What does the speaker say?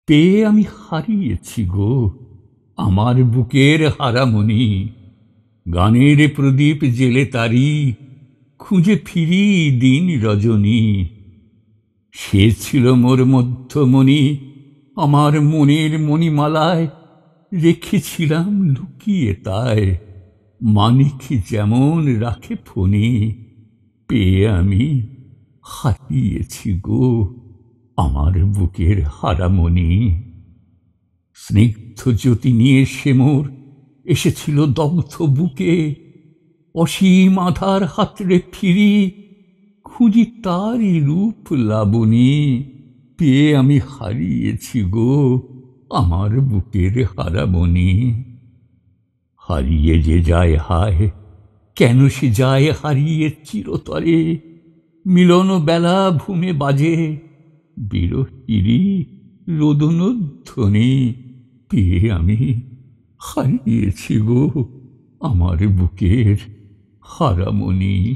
পেয়ে আমি হারিয়েছি গো আমার বুকের হারামণি। গানের প্রদীপ জেলে তারি খুঁজে ফিরি দিন রজনী। সে ছিল মোর মধ্যমণি, আমার মনের মণিমালায় রেখেছিলাম লুকিয়ে তাই, মানিক যেমন রাখে ফণি। পেয়ে আমি হারিয়েছি গো আমার বুকের হারামণি। স্নিগ্ধ জ্যোতি নিয়ে সে মোর এসেছিল দগ্ধ বুকে, অসীম আধার হাতড়ে ফিরি খুঁজি তারই রূপ লাবণী। পেয়ে আমি হারিয়েছি গো আমার বুকের হারামণি। হারিয়ে যে যায় হায়, কেন সে যায় হারিয়ে চিরতরে, মিলন বেলা ভূমে বাজে বিরহিরি রোদনধ্বনি। পেয়ে আমি হারিয়েছি গো আমার বুকের হারামণি।